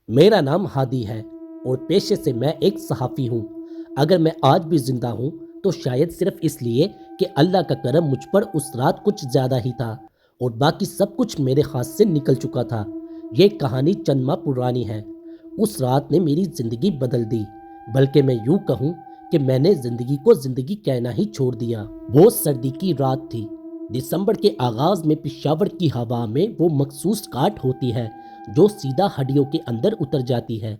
میرا نام ہادی ہے اور پیشے سے میں ایک صحافی ہوں۔ اگر میں آج بھی زندہ ہوں تو شاید صرف اس لیے کہ اللہ کا کرم مجھ پر اس رات کچھ زیادہ ہی تھا اور باقی سب کچھ میرے ہاتھ سے نکل چکا تھا۔ یہ کہانی چند ماہ پرانی ہے۔ اس رات نے میری زندگی بدل دی، بلکہ میں یوں کہوں کہ میں نے زندگی کو زندگی کہنا ہی چھوڑ دیا۔ وہ سردی کی رات تھی۔ دسمبر کے آغاز میں پشاور کی ہوا میں وہ مخصوص کاٹ ہوتی ہے جو سیدھا ہڈیوں کے اندر اتر جاتی ہے۔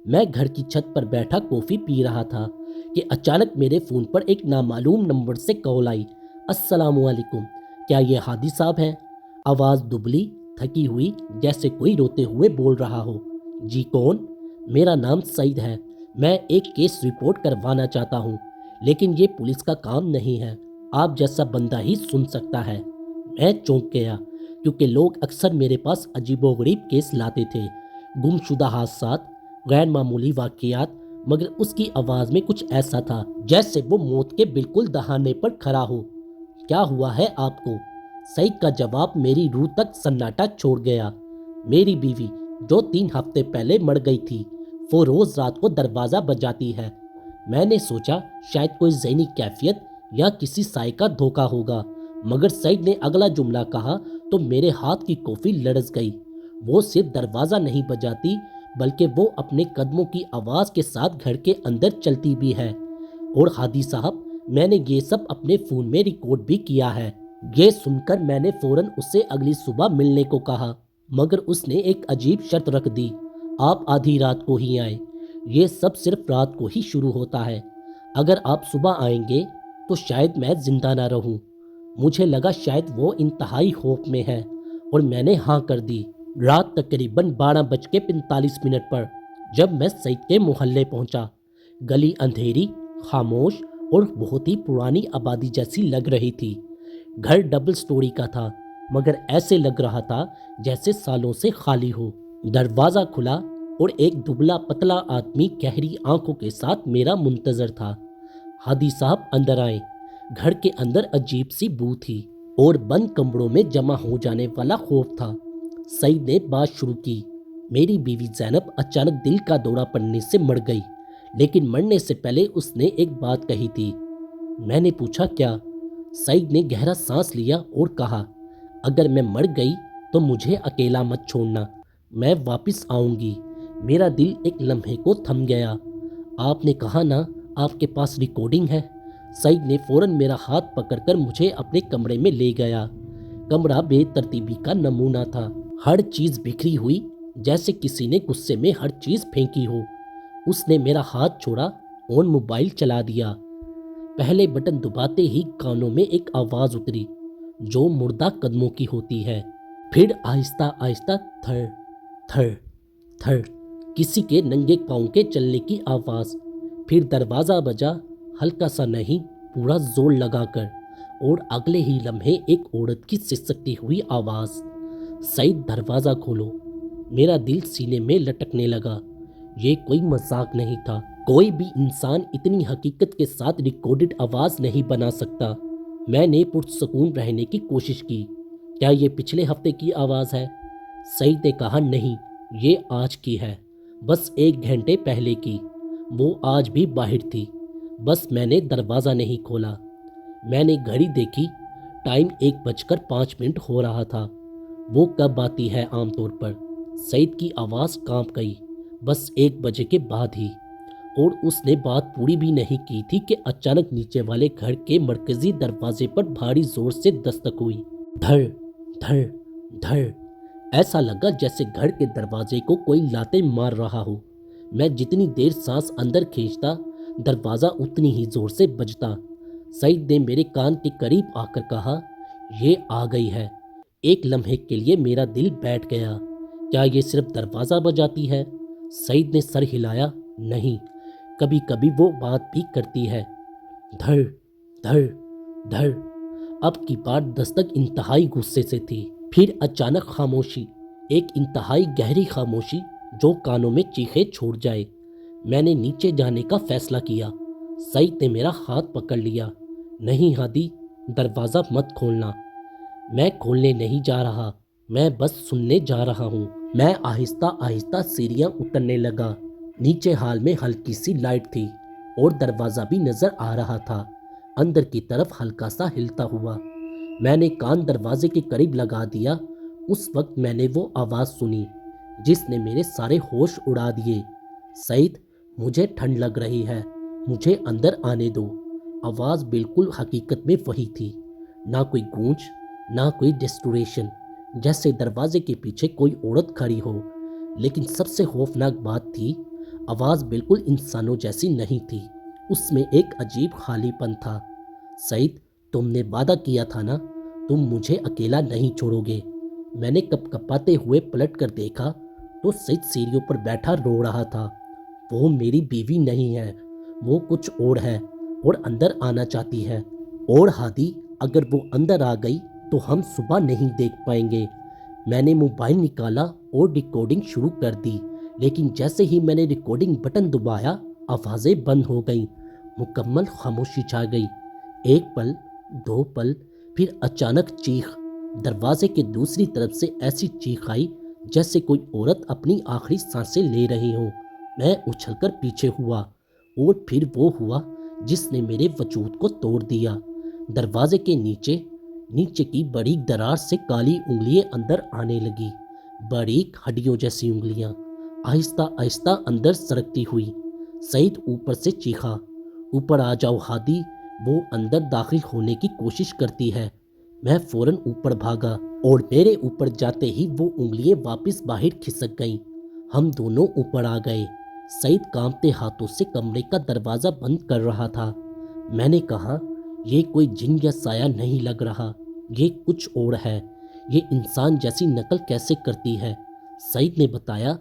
میں گھر کی چھت پر بیٹھا کافی پی رہا تھا کہ اچانک میرے فون پر ایک نامعلوم نمبر سے کال آئی۔ السلام علیکم، کیا یہ ہادی صاحب ہیں؟ آواز دبلی تھکی ہوئی جیسے کوئی روتے ہوئے بول رہا ہو۔ جی کون؟ میرا نام سعید ہے، میں ایک کیس رپورٹ کروانا چاہتا ہوں، لیکن یہ پولیس کا کام نہیں ہے، آپ جیسا بندہ ہی سن سکتا ہے۔ میں چونک گیا کیونکہ لوگ اکثر میرے پاس عجیب و غریب کیس لاتے تھے، گم شدہ حادثات، غیر معمولی واقعات، مگر اس کی آواز میں کچھ ایسا تھا جیسے وہ موت کے بالکل دہانے پر کھڑا ہو۔ کیا ہوا ہے آپ کو؟ سعید کا جواب میری روح تک سناٹا چھوڑ گیا۔ میری بیوی جو 3 ہفتے پہلے مر گئی تھی، وہ روز رات کو دروازہ بجاتی ہے۔ میں نے سوچا شاید کوئی ذہنی کیفیت یا کسی سائے کا دھوکہ ہوگا، مگر سعید نے اگلا جملہ کہا تو میرے ہاتھ کی کافی لرز گئی۔ وہ صرف دروازہ نہیں بجاتی بلکہ وہ اپنے قدموں کی آواز کے ساتھ گھر کے اندر چلتی بھی ہے۔ اور ہادی صاحب، میں نے یہ سب اپنے فون میں ریکارڈ بھی کیا ہے۔ یہ سن کر میں نے فوراً اسے اگلی صبح ملنے کو کہا، مگر اس نے ایک عجیب شرط رکھ دی، آپ آدھی رات کو ہی آئیں، یہ سب صرف رات کو ہی شروع ہوتا ہے، اگر آپ صبح آئیں گے تو شاید میں زندہ نہ رہوں۔ مجھے لگا شاید وہ انتہائی خوف میں ہے اور میں نے ہاں کر دی۔ رات تقریباً 12:45 پر جب میں سعید کے محلے پہنچا، گلی اندھیری، خاموش اور بہت ہی پرانی آبادی جیسی لگ رہی تھی۔ گھر ڈبل سٹوری کا تھا، مگر ایسے لگ رہا تھا جیسے سالوں سے خالی ہو۔ دروازہ کھلا اور ایک دبلا پتلا آدمی گہری آنکھوں کے ساتھ میرا منتظر تھا۔ ہادی صاحب اندر آئے۔ گھر کے اندر عجیب سی بو تھی اور بند کمروں میں جمع ہو جانے والا خوف تھا۔ سعید نے بات شروع کی، میری بیوی زینب اچانک دل کا دورہ پڑنے سے مر گئی، لیکن مرنے سے پہلے اس نے ایک بات کہی تھی۔ میں نے پوچھا کیا؟ سعید نے گہرا سانس لیا اور کہا، اگر میں مر گئی تو مجھے اکیلا مت چھوڑنا، میں واپس آؤں گی۔ میرا دل ایک لمحے کو تھم گیا۔ آپ نے کہا نا آپ کے پاس ریکارڈنگ ہے؟ سعید نے فوراً میرا ہاتھ پکڑ کر مجھے اپنے کمرے میں لے گیا۔ کمرہ بے ترتیبی کا نمونہ تھا، ہر چیز بکھری ہوئی جیسے کسی نے غصے میں ہر چیز پھینکی ہو۔ اس نے میرا ہاتھ چھوڑا اور موبائل چلا دیا۔ پہلے بٹن دباتے ہی کانوں میں ایک آواز اتری جو مردہ قدموں کی ہوتی ہے، پھر آہستہ آہستہ تھر تھر تھر کسی کے ننگے پاؤں کے چلنے کی آواز، پھر دروازہ بجا، ہلکا سا نہیں پورا زور لگا کر، اور اگلے ہی لمحے ایک عورت کی سسکتی ہوئی آواز، سعید دروازہ کھولو۔ میرا دل سینے میں لٹکنے لگا۔ یہ کوئی مذاق نہیں تھا، کوئی بھی انسان اتنی حقیقت کے ساتھ ریکارڈڈ آواز نہیں بنا سکتا۔ میں نے پرسکون رہنے کی کوشش کی۔ کیا یہ پچھلے ہفتے کی آواز ہے؟ سعید نے کہا نہیں، یہ آج کی ہے، بس 1 گھنٹے پہلے کی۔ وہ آج بھی باہر تھی، بس میں نے دروازہ نہیں کھولا۔ میں نے گھڑی دیکھی، ٹائم 1:05 ہو رہا تھا۔ وہ کب آتی ہے عام طور پر؟ سعید کی آواز کانپ گئی، بس 1 بجے کے بعد ہی۔ اور اس نے بات پوری بھی نہیں کی تھی کہ اچانک نیچے والے گھر کے مرکزی دروازے پر بھاری زور سے دستک ہوئی، دھڑ دھڑ دھڑ، ایسا لگا جیسے گھر کے دروازے کو کوئی لاتیں مار رہا ہو۔ میں جتنی دیر سانس اندر کھینچتا، دروازہ اتنی ہی زور سے بجتا۔ سعید نے میرے کان کے قریب آ کر کہا، یہ آ گئی ہے۔ ایک لمحے کے لیے میرا دل بیٹھ گیا۔ کیا یہ صرف دروازہ بجاتی ہے؟ سعید نے سر ہلایا، نہیں، کبھی کبھی وہ بات بھی کرتی ہے، دھڑ دھڑ دھڑ۔ اب کی بار دستک انتہائی غصے سے تھی، پھر اچانک خاموشی، ایک انتہائی گہری خاموشی جو کانوں میں چیخے چھوڑ جائے۔ میں نے نیچے جانے کا فیصلہ کیا۔ سعید نے میرا ہاتھ پکڑ لیا، نہیں ہادی، دروازہ مت کھولنا۔ میں کھولنے نہیں جا رہا، میں بس سننے جا رہا ہوں۔ میں آہستہ آہستہ سیڑھیاں اترنے لگا۔ نیچے ہال میں ہلکی سی لائٹ تھی اور دروازہ بھی نظر آ رہا تھا، اندر کی طرف ہلکا سا ہلتا ہوا۔ میں نے کان دروازے کے قریب لگا دیا۔ اس وقت میں نے وہ آواز سنی جس نے میرے سارے ہوش اڑا دیے۔ سعید، مجھے ٹھنڈ لگ رہی ہے، مجھے اندر آنے دو۔ آواز بالکل حقیقت میں وہی تھی، نہ کوئی گونج، نہ کوئی ڈسٹوریشن، جیسے دروازے کے پیچھے کوئی عورت کھڑی ہو۔ لیکن سب سے خوفناک بات تھی، آواز بالکل انسانوں جیسی نہیں تھی، اس میں ایک عجیب خالی پن تھا۔ سعید، تم نے وعدہ کیا تھا نا، تم مجھے اکیلا نہیں چھوڑو گے۔ میں نے کپ کپاتے ہوئے پلٹ کر دیکھا تو سعید سیڑھیوں پر بیٹھا رو رہا تھا۔ وہ میری بیوی نہیں ہے، وہ کچھ اور ہے اور اندر آنا چاہتی ہے۔ اور ہادی، اگر وہ اندر آ گئی تو ہم صبح نہیں دیکھ پائیں گے۔ میں نے موبائل نکالا اور ریکارڈنگ شروع کر دی، لیکن جیسے ہی میں نے ریکارڈنگ بٹن دبایا، آوازیں بند ہو گئیں، مکمل خاموشی چھا گئی۔ ایک پل، دو پل، پھر اچانک چیخ۔ دروازے کے دوسری طرف سے ایسی چیخ آئی جیسے کوئی عورت اپنی آخری سانسیں لے رہی ہو۔ میں اچھل کر پیچھے ہوا اور پھر وہ ہوا جس نے میرے وجود کو توڑ دیا۔ دروازے کے نیچے کی باریک دراز سے کالی انگلیاں اندر آنے لگی، باریک ہڈیوں جیسی انگلیاں، آہستہ آہستہ اندر سرکتی ہوئی۔ سعید اوپر سے چیخا، اوپر آ جاؤ ہادی، وہ اندر داخل ہونے کی کوشش کرتی ہے۔ میں فوراً اوپر بھاگا اور میرے اوپر جاتے ہی وہ انگلیاں واپس باہر کھسک گئیں۔ ہم دونوں اوپر آ گئے۔ سعید کانپتے ہاتھوں سے کمرے کا دروازہ بند کر رہا تھا۔ میں نے کہا، یہ کوئی جن یا سایہ نہیں لگ رہا، یہ کچھ اور ہے۔ یہ انسان جیسی نقل کیسے کرتی ہے؟ سعید نے بتایا،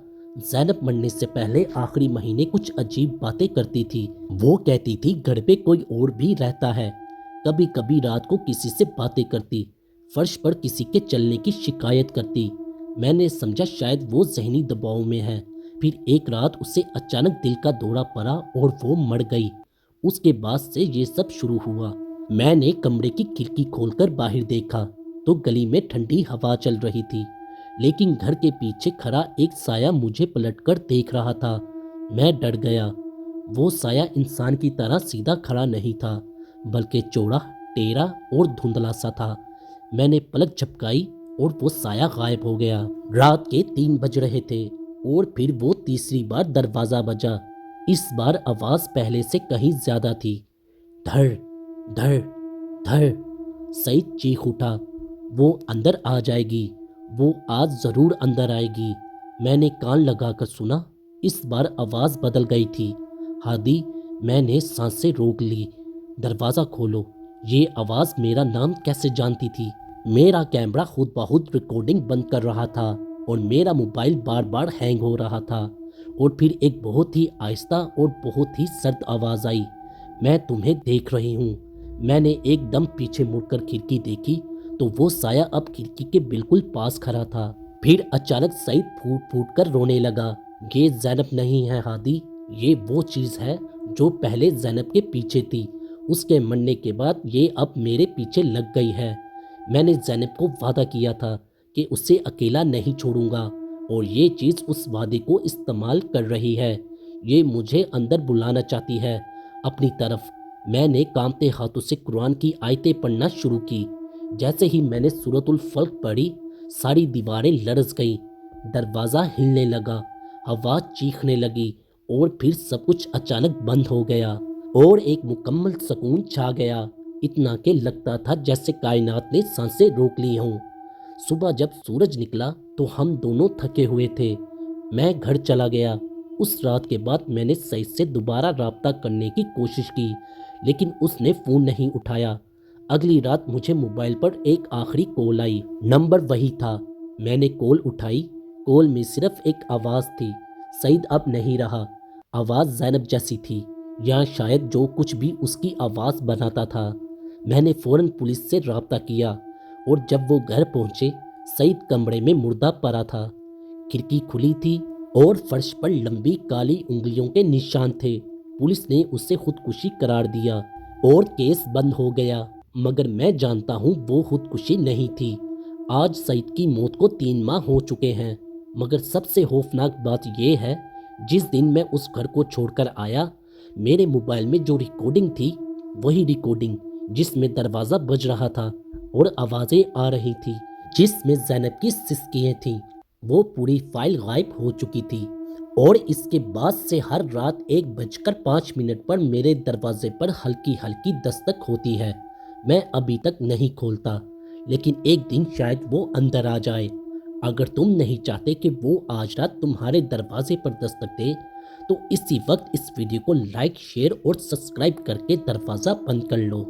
زینب مرنے سے پہلے آخری مہینے کچھ عجیب باتیں کرتی تھی۔ وہ کہتی تھی گھر پہ کوئی اور بھی رہتا ہے، کبھی کبھی رات کو کسی سے باتیں کرتی، فرش پر کسی کے چلنے کی شکایت کرتی۔ میں نے سمجھا شاید وہ ذہنی دباؤ میں ہے۔ پھر ایک رات اسے اچانک دل کا دورہ پڑا اور وہ مر گئی۔ اس کے بعد سے یہ سب شروع ہوا۔ میں نے کمرے کی کھڑکی کھول کر باہر دیکھا تو گلی میں ٹھنڈی ہوا چل رہی تھی، لیکن گھر کے پیچھے کھڑا ایک سایہ مجھے پلٹ کر دیکھ رہا تھا۔ میں ڈر گیا۔ وہ سایہ انسان کی طرح سیدھا کھڑا نہیں تھا، بلکہ چوڑا، ٹیڑھا اور دھندلا سا تھا۔ میں نے پلک جھپکائی اور وہ سایہ غائب ہو گیا۔ رات کے 3 بج رہے تھے اور پھر وہ تیسری بار دروازہ بجا۔ اس بار آواز پہلے سے کہیں زیادہ تھی۔ دھڑ دھڑ دھڑ۔ سعید چیخ اٹھا، وہ اندر آ جائے گی، وہ آج ضرور اندر آئے گی۔ میں نے کان لگا کر سنا۔ اس بار آواز بدل گئی تھی۔ ہادی، میں نے سانسیں روک لی۔ دروازہ کھولو۔ یہ آواز میرا نام کیسے جانتی تھی؟ میرا کیمرہ خود بخود ریکارڈنگ بند کر رہا تھا اور میرا موبائل بار بار ہینگ ہو رہا تھا۔ اور پھر ایک بہت ہی آہستہ اور بہت ہی سرد آواز آئی، میں تمہیں دیکھ رہی ہوں۔ میں نے ایک دم پیچھے مڑ کر کھڑکی دیکھی تو وہ سایہ اب کھڑکی کے بالکل پاس کھڑا تھا۔ پھر اچانک سعید پھوٹ پھوٹ کر رونے لگا۔ یہ زینب نہیں ہے ہادی، یہ وہ چیز ہے جو پہلے زینب کے پیچھے تھی۔ اس کے مرنے کے بعد یہ اب میرے پیچھے لگ گئی ہے۔ میں نے زینب کو وعدہ کیا تھا کہ اسے اکیلا نہیں چھوڑوں گا، اور یہ چیز اس وعدے کو استعمال کر رہی ہے۔ یہ مجھے اندر بلانا چاہتی ہے اپنی طرف۔ میں نے کانپتے ہاتھوں سے قرآن کی آیتیں پڑھنا شروع کی۔ جیسے ہی میں نے سورۃ الفلق پڑھی، ساری دیواریں لرز گئیں، دروازہ ہلنے لگا، ہوا چیخنے لگی اور پھر سب کچھ اچانک بند ہو گیا اور ایک مکمل سکون چھا گیا، اتنا کہ لگتا تھا جیسے کائنات نے سانسیں روک لی ہوں۔ صبح جب سورج نکلا تو ہم دونوں تھکے ہوئے تھے۔ میں گھر چلا گیا۔ اس رات کے بعد میں نے سعید سے دوبارہ رابطہ کرنے کی کوشش کی، لیکن اس نے فون نہیں اٹھایا۔ اگلی رات مجھے موبائل پر ایک آخری کال آئی۔ نمبر وہی تھا۔ میں نے کال اٹھائی۔ کال میں صرف ایک آواز تھی، سعید اب نہیں رہا۔ آواز زینب جیسی تھی، یا شاید جو کچھ بھی اس کی آواز بناتا تھا۔ میں نے فوراً پولیس سے رابطہ کیا، اور جب وہ گھر پہنچے، سعید کمرے میں مردہ پڑا تھا۔ کھڑکی کھلی تھی اور فرش پر لمبی کالی انگلیوں کے نشان تھے۔ پولیس نے اسے خودکشی قرار دیا اور کیس بند ہو گیا، مگر میں جانتا ہوں وہ خودکشی نہیں تھی۔ آج سعید کی موت کو 3 ماہ ہو چکے ہیں۔ مگر سب سے خوفناک بات یہ ہے، جس دن میں اس گھر کو چھوڑ کر آیا، میرے موبائل میں جو ریکارڈنگ تھی، وہی ریکارڈنگ جس میں دروازہ بج رہا تھا اور آوازیں آ رہی تھی، جس میں زینب کی سسکیاں تھیں، وہ پوری فائل غائب ہو چکی تھی۔ اور اس کے بعد سے ہر رات 1:05 پر میرے دروازے پر ہلکی ہلکی دستک ہوتی ہے۔ میں ابھی تک نہیں کھولتا، لیکن ایک دن شاید وہ اندر آ جائے۔ اگر تم نہیں چاہتے کہ وہ آج رات تمہارے دروازے پر دستک دے، تو اسی وقت اس ویڈیو کو لائک، شیئر اور سبسکرائب کر کے دروازہ بند کر لو۔